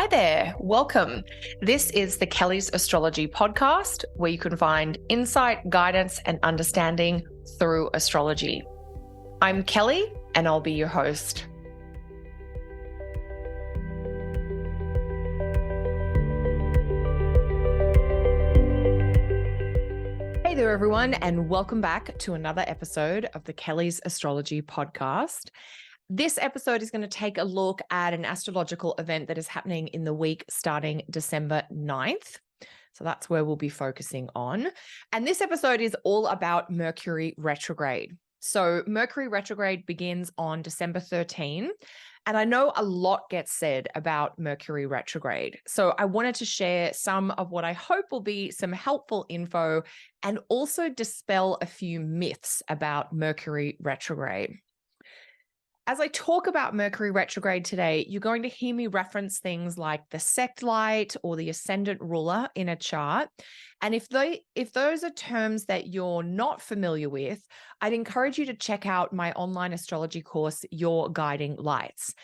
Hi there, welcome. This is the Kelly's Astrology podcast, where you can find insight, guidance, and understanding through astrology. I'm Kelly, and I'll be your host. Hey there, everyone, and welcome back to another episode of the Kelly's Astrology podcast. This episode is going to take a look at an astrological event that is happening in the week starting December 9th. So that's where we'll be focusing on. And this episode is all about Mercury Retrograde. So Mercury Retrograde begins on December 13. And I know a lot gets said about Mercury Retrograde. So I wanted to share some of what I hope will be some helpful info and also dispel a few myths about Mercury Retrograde. As I talk about Mercury retrograde today, you're going to hear me reference things like the sect light or the ascendant ruler in a chart. And if those are terms that you're not familiar with, I'd encourage you to check out my online astrology course, Your Guiding Lights.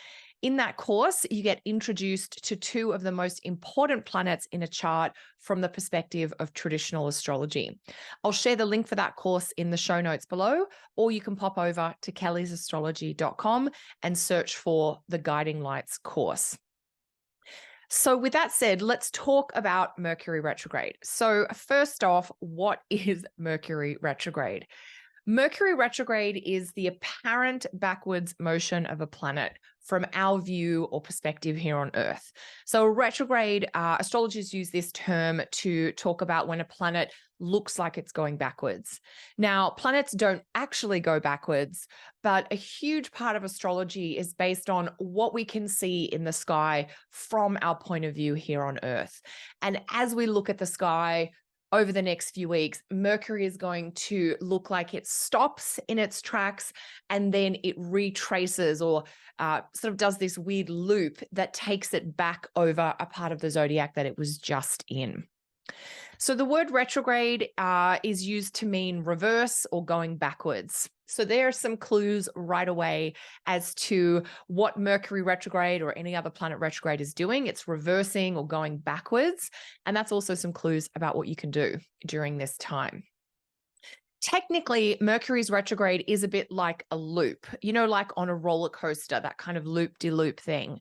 In that course, you get introduced to two of the most important planets in a chart from the perspective of traditional astrology. I'll share the link for that course in the show notes below, or you can pop over to kellysastrology.com and search for the Guiding Lights course. So with that said, let's talk about Mercury retrograde. So first off, what is Mercury retrograde? Mercury retrograde is the apparent backwards motion of a planet from our view or perspective here on Earth. So retrograde, astrologers use this term to talk about when a planet looks like it's going backwards. Now, planets don't actually go backwards, but a huge part of astrology is based on what we can see in the sky from our point of view here on Earth. And as we look at the sky, over the next few weeks, Mercury is going to look like it stops in its tracks and then it retraces or sort of does this weird loop that takes it back over a part of the zodiac that it was just in. So the word retrograde is used to mean reverse or going backwards. So there are some clues right away as to what Mercury retrograde or any other planet retrograde is doing. It's reversing or going backwards. And that's also some clues about what you can do during this time. Technically, Mercury's retrograde is a bit like a loop, like on a roller coaster, that kind of loop-de-loop thing.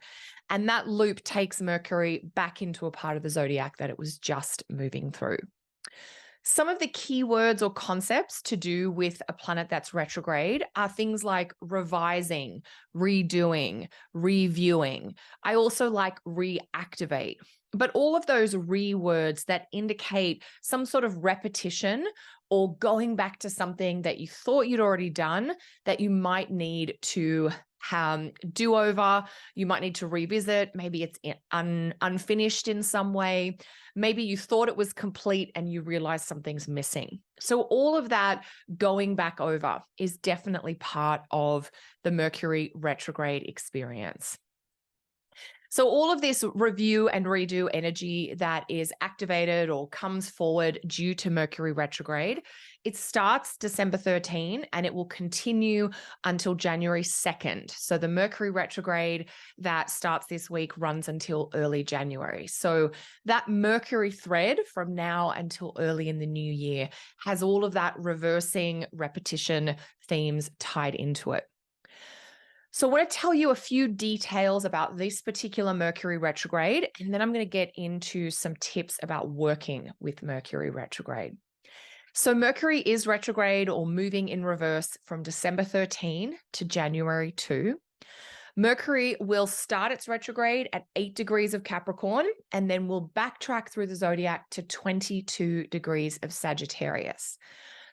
And that loop takes Mercury back into a part of the zodiac that it was just moving through. Some of the key words or concepts to do with a planet that's retrograde are things like revising, redoing, reviewing. I also like reactivate. But all of those words that indicate some sort of repetition or going back to something that you thought you'd already done that you might need to do over, you might need to revisit, maybe it's unfinished in some way, maybe you thought it was complete and you realize something's missing. So all of that going back over is definitely part of the Mercury retrograde experience. So all of this review and redo energy that is activated or comes forward due to Mercury retrograde, it starts December 13 and it will continue until January 2nd. So the Mercury retrograde that starts this week runs until early January. So that Mercury thread from now until early in the new year has all of that reversing repetition themes tied into it. So I want to tell you a few details about this particular Mercury retrograde, and then I'm going to get into some tips about working with Mercury retrograde. So Mercury is retrograde or moving in reverse from December 13 to January 2. Mercury will start its retrograde at 8 degrees of Capricorn and then will backtrack through the zodiac to 22 degrees of Sagittarius.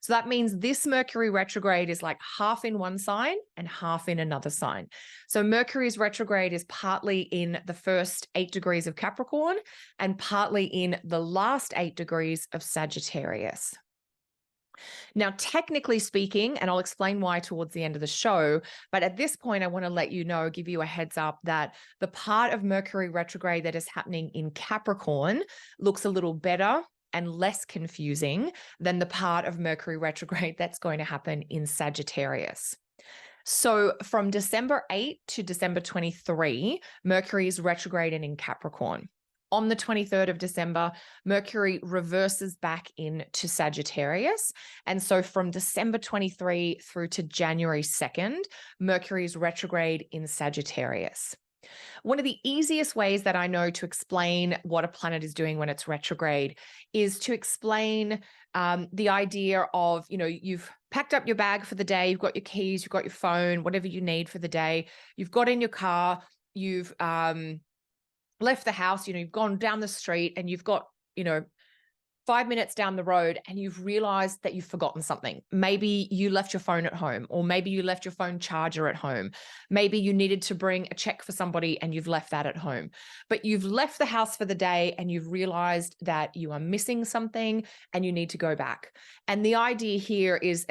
So that means this Mercury retrograde is like half in one sign and half in another sign. So Mercury's retrograde is partly in the first 8 degrees of Capricorn and partly in the last 8 degrees of Sagittarius. Now, technically speaking, and I'll explain why towards the end of the show, but at this point, I want to let you know, give you a heads up that the part of Mercury retrograde that is happening in Capricorn looks a little better and less confusing than the part of Mercury retrograde that's going to happen in Sagittarius. So from December 8 to December 23, Mercury is retrograding in Capricorn. On the 23rd of December, Mercury reverses back into Sagittarius. And so from December 23 through to January 2nd, Mercury is retrograde in Sagittarius. One of the easiest ways that I know to explain what a planet is doing when it's retrograde is to explain the idea of, you've packed up your bag for the day, you've got your keys, you've got your phone, whatever you need for the day, you've got in your car, you've left the house, you've gone down the street and you've got, 5 minutes down the road and you've realized that you've forgotten something. Maybe you left your phone at home, or maybe you left your phone charger at home. Maybe you needed to bring a check for somebody and you've left that at home. But you've left the house for the day and you've realized that you are missing something and you need to go back. And the idea here is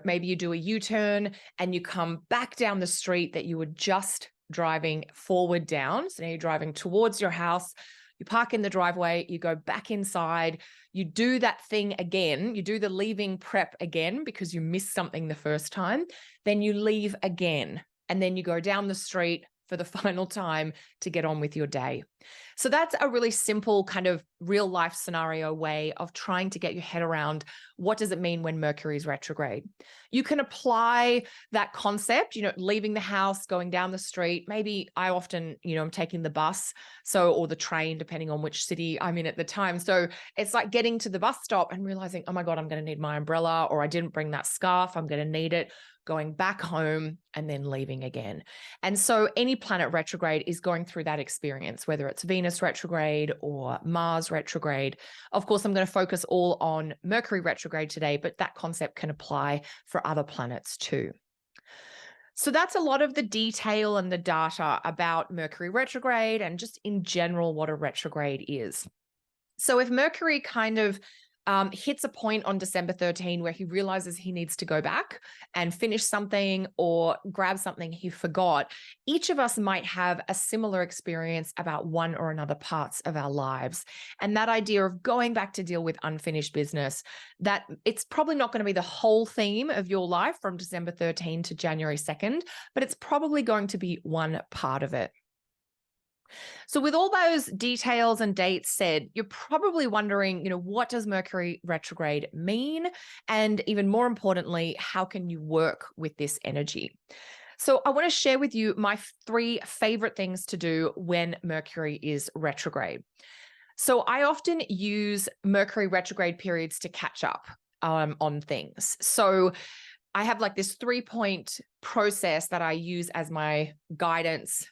maybe you do a U-turn and you come back down the street that you were just driving forward down. So now you're driving towards your house. You park in the driveway, you go back inside, you do that thing again, you do the leaving prep again because you missed something the first time, then you leave again, and then you go down the street for the final time to get on with your day. So that's a really simple kind of real life scenario way of trying to get your head around what does it mean when Mercury is retrograde. You can apply that concept, leaving the house, going down the street. Maybe I often, I'm taking the bus, or the train, depending on which city I'm in at the time. So it's like getting to the bus stop and realizing, oh my God, I'm going to need my umbrella, or I didn't bring that scarf, I'm going to need it, going back home and then leaving again. And so any planet retrograde is going through that experience, whether it's Venus retrograde or Mars retrograde. Of course, I'm going to focus all on Mercury retrograde today, but that concept can apply for other planets too. So that's a lot of the detail and the data about Mercury retrograde and just in general what a retrograde is. So if Mercury kind of hits a point on December 13 where he realizes he needs to go back and finish something or grab something he forgot, each of us might have a similar experience about one or another parts of our lives. And that idea of going back to deal with unfinished business, that it's probably not going to be the whole theme of your life from December 13 to January 2nd, but it's probably going to be one part of it. So with all those details and dates said, you're probably wondering, what does Mercury retrograde mean? And even more importantly, how can you work with this energy? So I want to share with you my 3 favorite things to do when Mercury is retrograde. So I often use Mercury retrograde periods to catch up on things. So I have like this 3-point process that I use as my guidance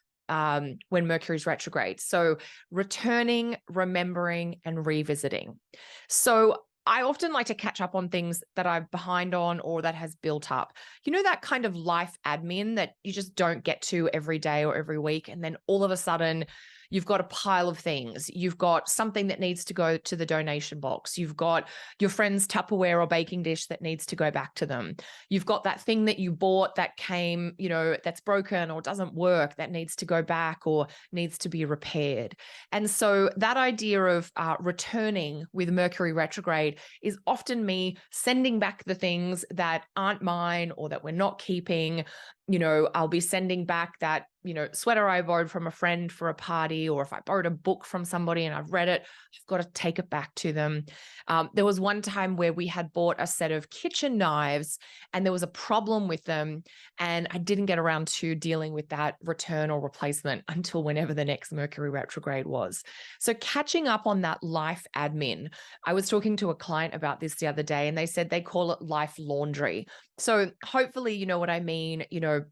when Mercury's retrograde. So returning, remembering, and revisiting. So I often like to catch up on things that I'm behind on or that has built up. That kind of life admin that you just don't get to every day or every week. And then all of a sudden, you've got a pile of things. You've got something that needs to go to the donation box. You've got your friend's Tupperware or baking dish that needs to go back to them. You've got that thing that you bought that came, that's broken or doesn't work that needs to go back or needs to be repaired. And so that idea of returning with Mercury retrograde is often me sending back the things that aren't mine or that we're not keeping. I'll be sending back that, sweater I borrowed from a friend for a party, or if I borrowed a book from somebody and I've read it, I've got to take it back to them. There was one time where we had bought a set of kitchen knives and there was a problem with them, and I didn't get around to dealing with that return or replacement until whenever the next Mercury retrograde was. So catching up on that life admin. I was talking to a client about this the other day and they said they call it life laundry. So hopefully you know what I mean.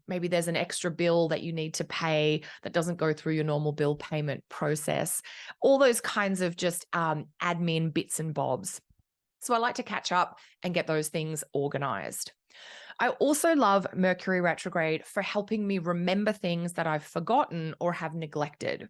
Maybe there's an extra bill that you need to pay that doesn't go through your normal bill payment process. All those kinds of just admin bits and bobs. So I like to catch up and get those things organized. I also love Mercury retrograde for helping me remember things that I've forgotten or have neglected.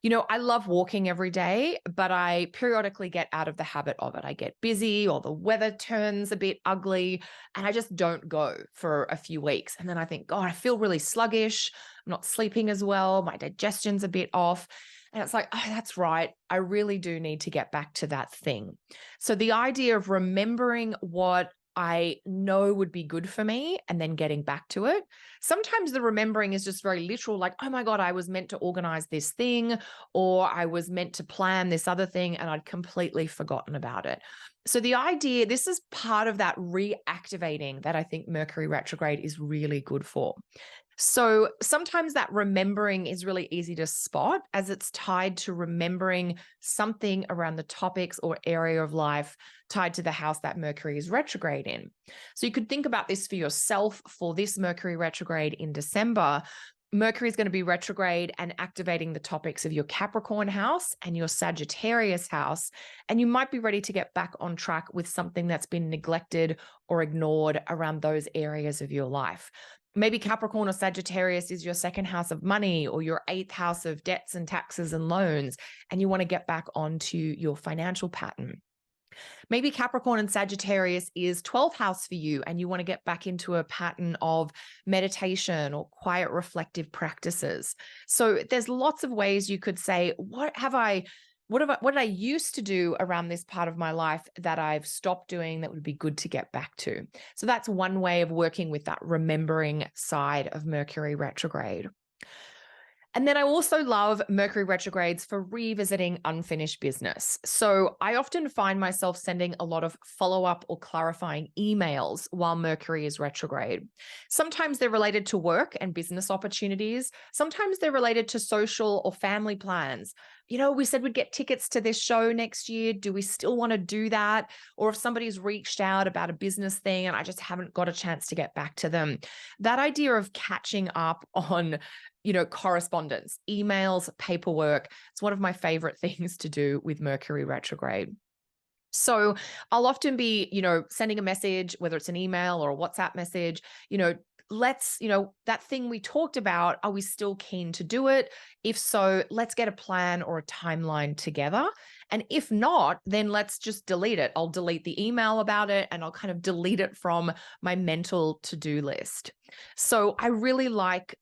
I love walking every day, but I periodically get out of the habit of it. I get busy or the weather turns a bit ugly and I just don't go for a few weeks. And then I think, God, I feel really sluggish. I'm not sleeping as well. My digestion's a bit off. And it's like, oh, that's right. I really do need to get back to that thing. So the idea of remembering what I know would be good for me and then getting back to it. Sometimes the remembering is just very literal, like, oh my God, I was meant to organize this thing, or I was meant to plan this other thing and I'd completely forgotten about it. So the idea, this is part of that reactivating that I think Mercury retrograde is really good for. So sometimes that remembering is really easy to spot as it's tied to remembering something around the topics or area of life tied to the house that Mercury is retrograde in. So you could think about this for yourself for this Mercury retrograde in December. Mercury is going to be retrograde and activating the topics of your Capricorn house and your Sagittarius house. And you might be ready to get back on track with something that's been neglected or ignored around those areas of your life. Maybe Capricorn or Sagittarius is your second house of money or your eighth house of debts and taxes and loans, and you want to get back onto your financial pattern. Maybe Capricorn and Sagittarius is 12th house for you, and you want to get back into a pattern of meditation or quiet reflective practices. So there's lots of ways you could say, what did I used to do around this part of my life that I've stopped doing that would be good to get back to? So that's one way of working with that remembering side of Mercury retrograde. And then I also love Mercury retrogrades for revisiting unfinished business. So I often find myself sending a lot of follow-up or clarifying emails while Mercury is retrograde. Sometimes they're related to work and business opportunities. Sometimes they're related to social or family plans. You know, we said we'd get tickets to this show next year. Do we still want to do that? Or if somebody's reached out about a business thing and I just haven't got a chance to get back to them. That idea of catching up on correspondence, emails, paperwork. It's one of my favorite things to do with Mercury retrograde. So I'll often be, sending a message, whether it's an email or a WhatsApp message, that thing we talked about, are we still keen to do it? If so, let's get a plan or a timeline together. And if not, then let's just delete it. I'll delete the email about it and I'll kind of delete it from my mental to-do list. So I really like,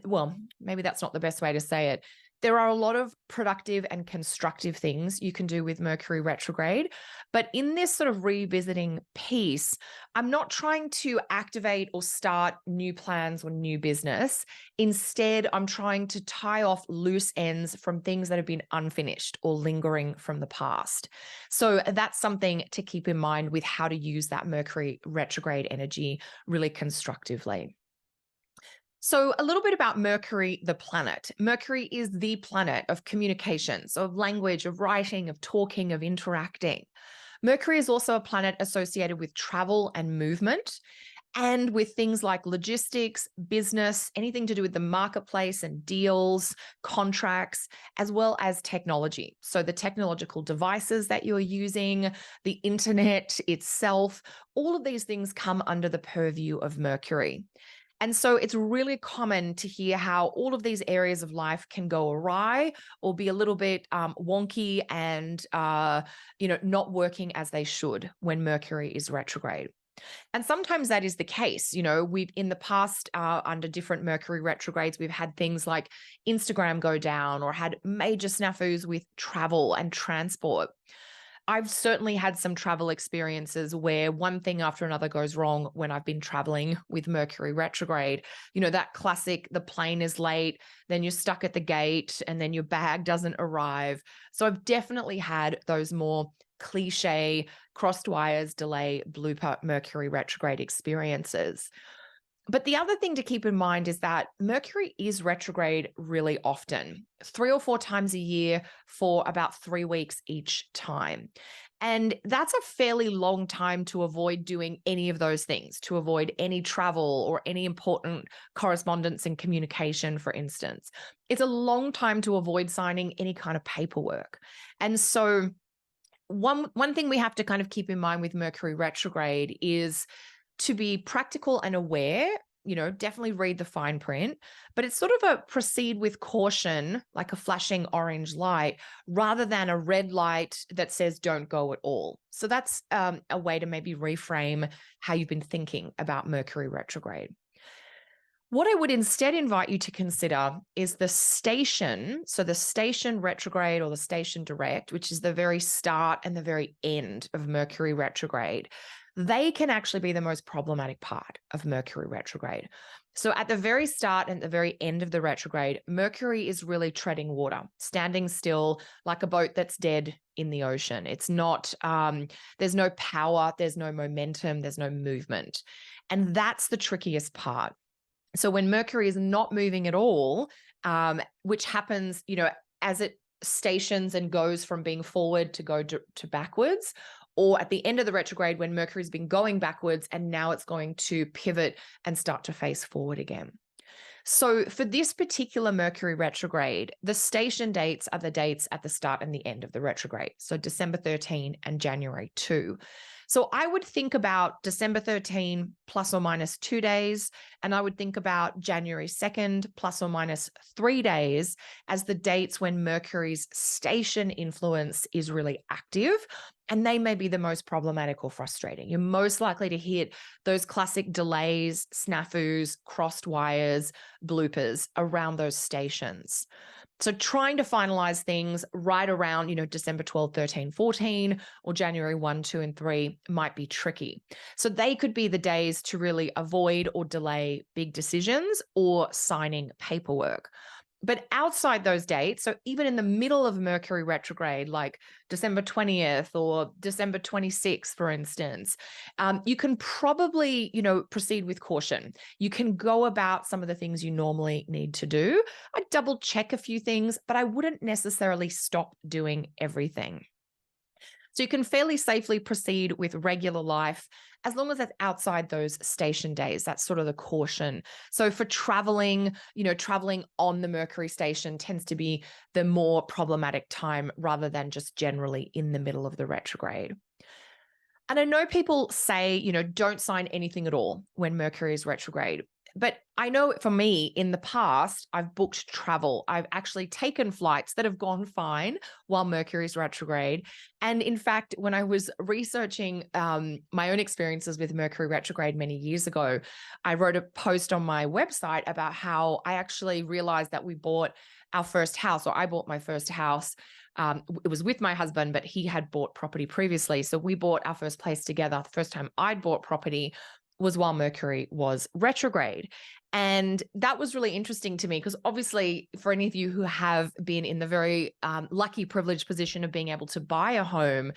well, maybe that's not the best way to say it. There are a lot of productive and constructive things you can do with Mercury retrograde. But in this sort of revisiting piece, I'm not trying to activate or start new plans or new business. Instead, I'm trying to tie off loose ends from things that have been unfinished or lingering from the past. So that's something to keep in mind with how to use that Mercury retrograde energy really constructively. So a little bit about Mercury, the planet. Mercury is the planet of communications, of language, of writing, of talking, of interacting. Mercury is also a planet associated with travel and movement and with things like logistics, business, anything to do with the marketplace and deals, contracts, as well as technology. So the technological devices that you're using, the internet itself, all of these things come under the purview of Mercury. And so it's really common to hear how all of these areas of life can go awry or be a little bit wonky and, not working as they should when Mercury is retrograde. And sometimes that is the case. We've in the past, under different Mercury retrogrades, we've had things like Instagram go down or had major snafus with travel and transport. I've certainly had some travel experiences where one thing after another goes wrong when I've been traveling with Mercury retrograde. That classic, the plane is late, then you're stuck at the gate and then your bag doesn't arrive. So I've definitely had those more cliche crossed wires, delay, blooper Mercury retrograde experiences. But the other thing to keep in mind is that Mercury is retrograde really often, 3 or 4 times a year for about 3 weeks each time. And that's a fairly long time to avoid doing any of those things, to avoid any travel or any important correspondence and communication, for instance. It's a long time to avoid signing any kind of paperwork. And so one thing we have to kind of keep in mind with Mercury retrograde is to be practical and aware, definitely read the fine print, but it's sort of a proceed with caution, like a flashing orange light, rather than a red light that says don't go at all. So that's a way to maybe reframe how you've been thinking about Mercury retrograde. What I would instead invite you to consider is the station. So the station retrograde or the station direct, which is the very start and the very end of Mercury retrograde. they can actually be the most problematic part of Mercury retrograde. So at the very start and the very end of the retrograde, Mercury is really treading water, standing still like a boat that's dead in the ocean. It's not, there's no power, there's no momentum, there's no movement. And that's the trickiest part. So when Mercury is not moving at all, which happens, as it stations and goes from being forward to go to backwards, or at the end of the retrograde when Mercury's been going backwards and now it's going to pivot and start to face forward again. So for this particular Mercury retrograde, the station dates are the dates at the start and the end of the retrograde. So December 13 and January 2. So I would think about December 13 plus or minus 2 days, and I would think about January 2nd plus or minus 3 days as the dates when Mercury's station influence is really active, and they may be the most problematic or frustrating. You're most likely to hit those classic delays, snafus, crossed wires, bloopers around those stations. So trying to finalize things right around, December 12, 13, 14, or January 1, 2, and 3 might be tricky. So they could be the days to really avoid or delay big decisions or signing paperwork. But outside those dates, so even in the middle of Mercury retrograde, like December 20th or December 26th, for instance, you can probably, proceed with caution. You can go about some of the things you normally need to do. I'd double check a few things, but I wouldn't necessarily stop doing everything. So you can fairly safely proceed with regular life as long as that's outside those station days. That's sort of the caution. So for traveling, traveling on the Mercury station tends to be the more problematic time rather than just generally in the middle of the retrograde. And I know people say, don't sign anything at all when Mercury is retrograde. But I know for me, in the past, I've booked travel. I've actually taken flights that have gone fine while Mercury is retrograde. And in fact, when I was researching my own experiences with Mercury retrograde many years ago, I wrote a post on my website about how I actually realized that we bought our first house, or I bought my first house. It was with my husband, but he had bought property previously. So we bought our first place together. The first time I'd bought property was while Mercury was retrograde. And that was really interesting to me because obviously for any of you who have been in the very lucky, privileged position of being able to buy a home,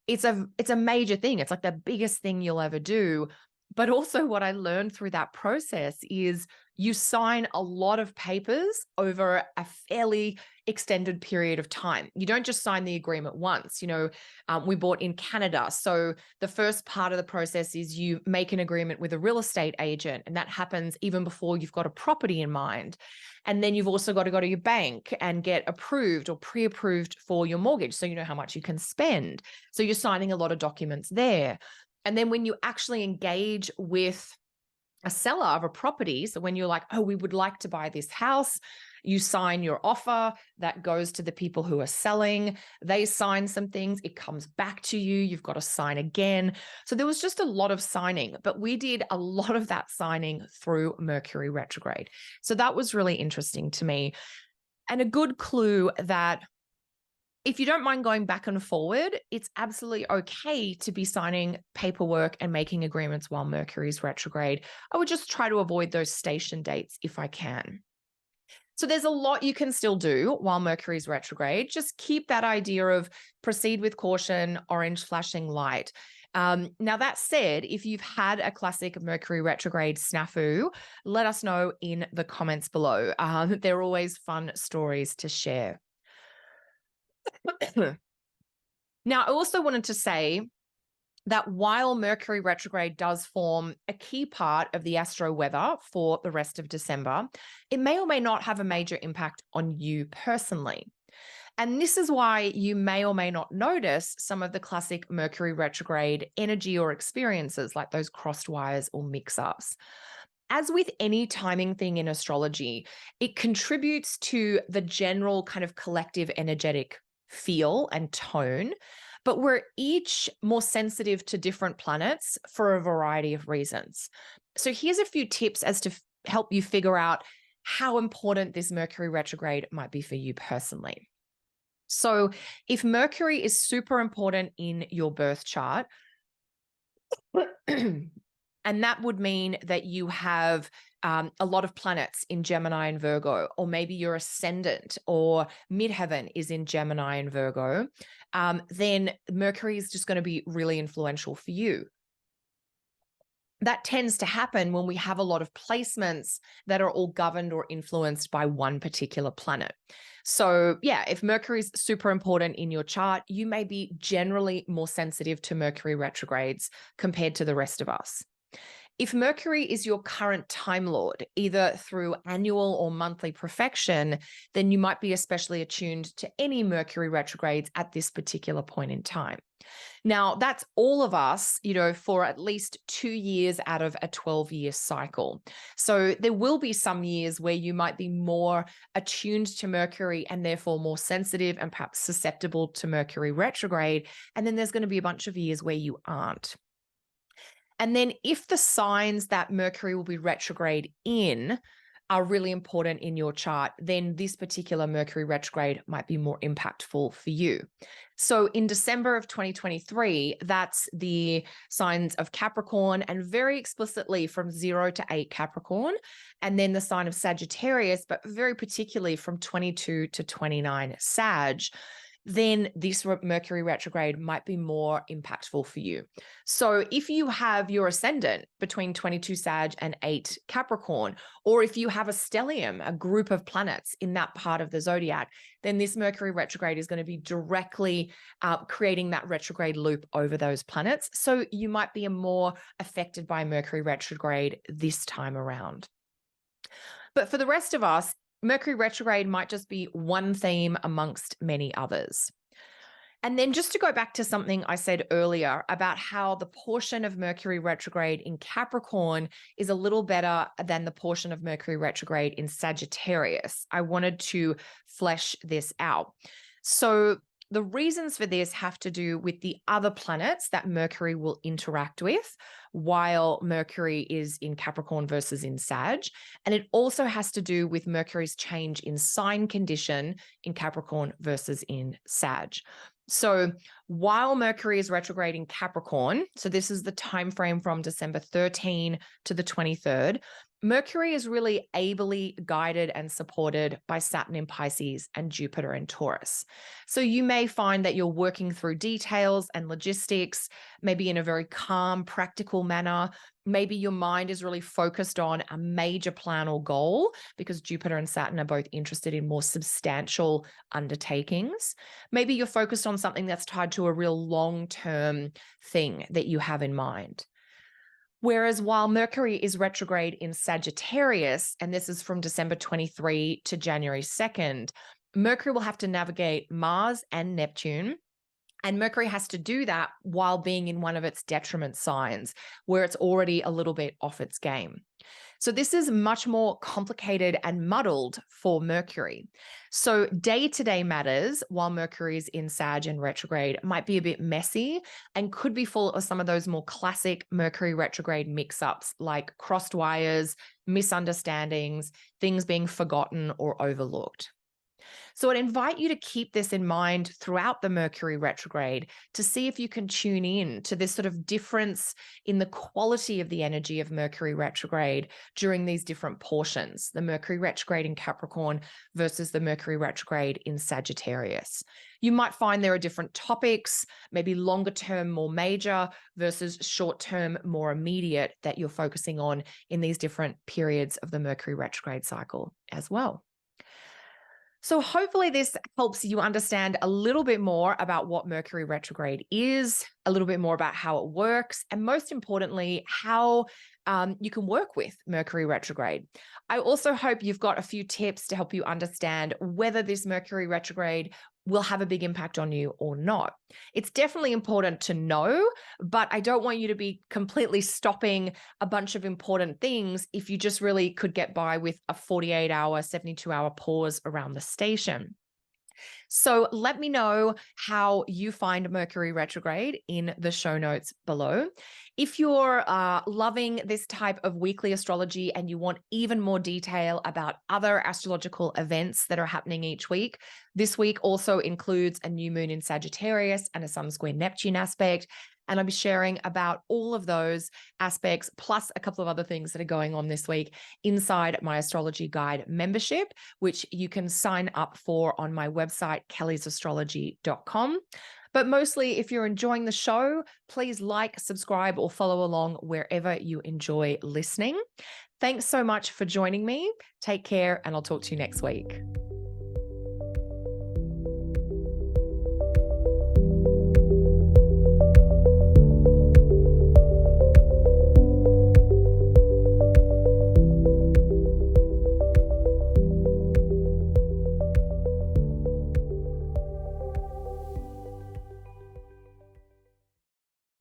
it's a major thing. It's like the biggest thing you'll ever do. But also what I learned through that process is you sign a lot of papers over a fairly extended period of time. You don't just sign the agreement once. We bought in Canada. So the first part of the process is you make an agreement with a real estate agent, and that happens even before you've got a property in mind. And then you've also got to go to your bank and get approved or pre-approved for your mortgage, so you know how much you can spend. So you're signing a lot of documents there. And then when you actually engage with a seller of a property, so when you're like, oh, we would like to buy this house, you sign your offer, that goes to the people who are selling, they sign some things, it comes back to you, you've got to sign again. So there was just a lot of signing, but we did a lot of that signing through Mercury retrograde. So that was really interesting to me. And a good clue that if you don't mind going back and forward, it's absolutely okay to be signing paperwork and making agreements while Mercury is retrograde. I would just try to avoid those station dates if I can. So there's a lot you can still do while Mercury is retrograde. Just keep that idea of proceed with caution, orange flashing light. Now that said, if you've had a classic Mercury retrograde snafu, let us know in the comments below. They're always fun stories to share. Now, I also wanted to say that while Mercury retrograde does form a key part of the astro weather for the rest of December, it may or may not have a major impact on you personally. And this is why you may or may not notice some of the classic Mercury retrograde energy or experiences like those crossed wires or mix-ups. As with any timing thing in astrology, it contributes to the general kind of collective energetic feel and tone, but we're each more sensitive to different planets for a variety of reasons. So here's a few tips as to help you figure out how important this Mercury retrograde might be for you personally. So if Mercury is super important in your birth chart, And that would mean that you have a lot of planets in Gemini and Virgo, or maybe your ascendant or midheaven is in Gemini and Virgo, then Mercury is just going to be really influential for you. That tends to happen when we have a lot of placements that are all governed or influenced by one particular planet. So yeah, if Mercury is super important in your chart, you may be generally more sensitive to Mercury retrogrades compared to the rest of us. If Mercury is your current Time Lord, either through annual or monthly profection, then you might be especially attuned to any Mercury retrogrades at this particular point in time. Now, that's all of us, for at least 2 years out of a 12-year cycle. So there will be some years where you might be more attuned to Mercury and therefore more sensitive and perhaps susceptible to Mercury retrograde. And then there's going to be a bunch of years where you aren't. And then if the signs that Mercury will be retrograde in are really important in your chart, then this particular Mercury retrograde might be more impactful for you. So in December of 2023, that's the signs of Capricorn, and very explicitly from 0 to 8 Capricorn, and then the sign of Sagittarius, but very particularly from 22 to 29 Sag. Then this Mercury retrograde might be more impactful for you. So if you have your ascendant between 22 Sag and 8 Capricorn, or if you have a stellium, a group of planets in that part of the zodiac, then this Mercury retrograde is going to be directly creating that retrograde loop over those planets. So you might be more affected by Mercury retrograde this time around. But for the rest of us, Mercury retrograde might just be one theme amongst many others. And then just to go back to something I said earlier about how the portion of Mercury retrograde in Capricorn is a little better than the portion of Mercury retrograde in Sagittarius, I wanted to flesh this out. So the reasons for this have to do with the other planets that Mercury will interact with while Mercury is in Capricorn versus in Sag. And it also has to do with Mercury's change in sign condition in Capricorn versus in Sag. So while Mercury is retrograde in Capricorn, so this is the time frame from December 13 to the 23rd, Mercury is really ably guided and supported by Saturn in Pisces and Jupiter in Taurus. So you may find that you're working through details and logistics, maybe in a very calm, practical manner. Maybe your mind is really focused on a major plan or goal because Jupiter and Saturn are both interested in more substantial undertakings. Maybe you're focused on something that's tied to a real long-term thing that you have in mind. Whereas while Mercury is retrograde in Sagittarius, and this is from December 23 to January 2nd, Mercury will have to navigate Mars and Neptune. And Mercury has to do that while being in one of its detriment signs, where it's already a little bit off its game. So this is much more complicated and muddled for Mercury. So day-to-day matters, while Mercury is in Sag and retrograde, might be a bit messy and could be full of some of those more classic Mercury retrograde mix-ups like crossed wires, misunderstandings, things being forgotten or overlooked. So I'd invite you to keep this in mind throughout the Mercury retrograde to see if you can tune in to this sort of difference in the quality of the energy of Mercury retrograde during these different portions, the Mercury retrograde in Capricorn versus the Mercury retrograde in Sagittarius. You might find there are different topics, maybe longer term, more major versus short term, more immediate that you're focusing on in these different periods of the Mercury retrograde cycle as well. So hopefully this helps you understand a little bit more about what Mercury retrograde is, a little bit more about how it works, and most importantly, how you can work with Mercury retrograde. I also hope you've got a few tips to help you understand whether this Mercury retrograde will have a big impact on you or not. It's definitely important to know, but I don't want you to be completely stopping a bunch of important things if you just really could get by with a 48-hour, 72-hour pause around the station. So let me know how you find Mercury retrograde in the show notes below. If you're loving this type of weekly astrology and you want even more detail about other astrological events that are happening each week, this week also includes a new moon in Sagittarius and a Sun square Neptune aspect. And I'll be sharing about all of those aspects, plus a couple of other things that are going on this week inside my Astrology Guide membership, which you can sign up for on my website, kellysastrology.com. But mostly, if you're enjoying the show, please like, subscribe, or follow along wherever you enjoy listening. Thanks so much for joining me. Take care, and I'll talk to you next week.